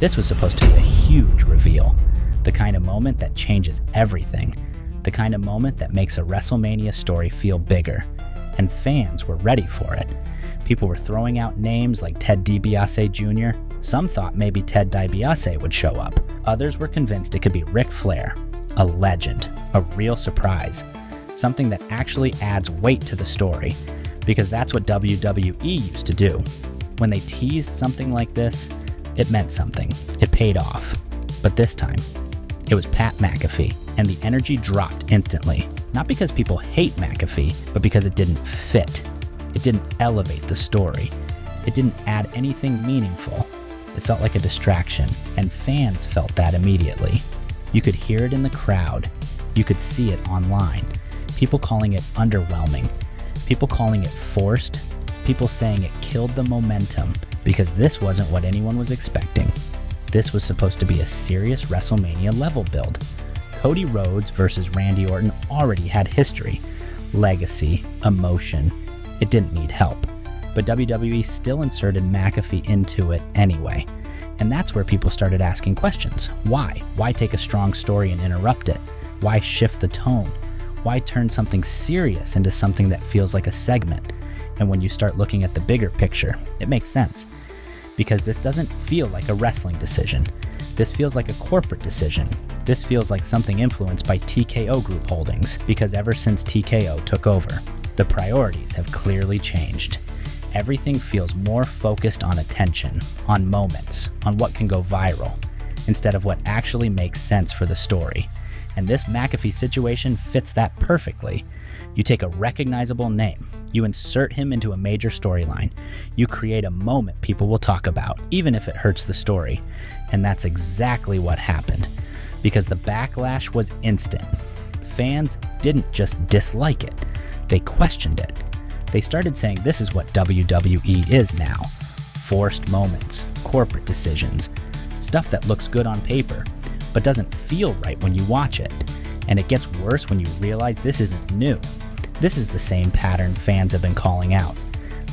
This was supposed to be a huge reveal, the kind of moment that changes everything, the kind of moment that makes a WrestleMania story feel bigger, and fans were ready for it. People were throwing out names like Ted DiBiase Jr. Some thought maybe Ted DiBiase would show up. Others were convinced it could be Ric Flair, a legend, a real surprise, something that actually adds weight to the story, because that's what WWE used to do. When they teased something like this, it meant something. It paid off. But this time, it was Pat McAfee, and the energy dropped instantly. Not because people hate McAfee, but because it didn't fit. It didn't elevate the story. It didn't add anything meaningful. It felt like a distraction, and fans felt that immediately. You could hear it in the crowd. You could see it online. People calling it underwhelming. People calling it forced. People saying it killed the momentum because this wasn't what anyone was expecting. This was supposed to be a serious WrestleMania level build. Cody Rhodes versus Randy Orton already had history, legacy, emotion. It didn't need help. But WWE still inserted McAfee into it anyway. And that's where people started asking questions. Why? Why take a strong story and interrupt it? Why shift the tone? Why turn something serious into something that feels like a segment? And when you start looking at the bigger picture, it makes sense. Because this doesn't feel like a wrestling decision. This feels like a corporate decision. This feels like something influenced by TKO Group Holdings, because ever since TKO took over, the priorities have clearly changed. Everything feels more focused on attention, on moments, on what can go viral, instead of what actually makes sense for the story. And this McAfee situation fits that perfectly. You take a recognizable name, you insert him into a major storyline, you create a moment people will talk about, even if it hurts the story. And that's exactly what happened, because the backlash was instant. Fans didn't just dislike it, they questioned it. They started saying this is what WWE is now. Forced moments, corporate decisions, stuff that looks good on paper, but doesn't feel right when you watch it. And it gets worse when you realize this isn't new. This is the same pattern fans have been calling out.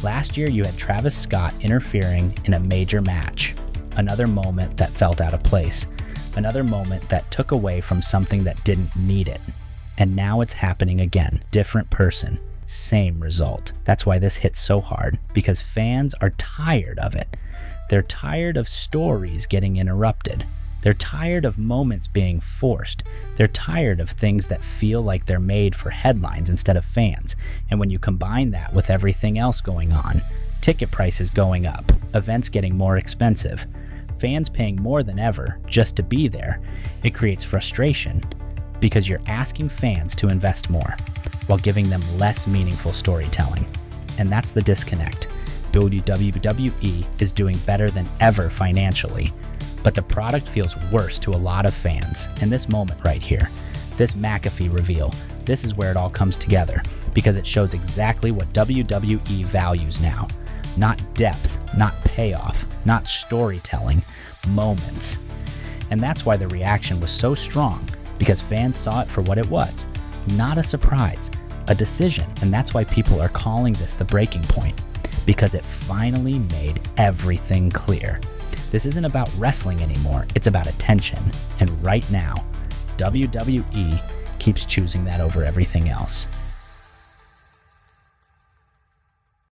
Last year you had Travis Scott interfering in a major match. Another moment that felt out of place. Another moment that took away from something that didn't need it. And now it's happening again. Different person. Same result. That's why this hits so hard, because fans are tired of it. They're tired of stories getting interrupted. They're tired of moments being forced. They're tired of things that feel like they're made for headlines instead of fans. And when you combine that with everything else going on, ticket prices going up, events getting more expensive, fans paying more than ever just to be there, it creates frustration, because you're asking fans to invest more while giving them less meaningful storytelling. And that's the disconnect. WWE is doing better than ever financially, but the product feels worse to a lot of fans. And this moment right here, this McAfee reveal, this is where it all comes together, because it shows exactly what WWE values now. Not depth, not payoff, not storytelling, moments. And that's why the reaction was so strong, because fans saw it for what it was. Not a surprise, a decision. And that's why people are calling this the breaking point, because it finally made everything clear. This isn't about wrestling anymore, it's about attention. And right now, WWE keeps choosing that over everything else.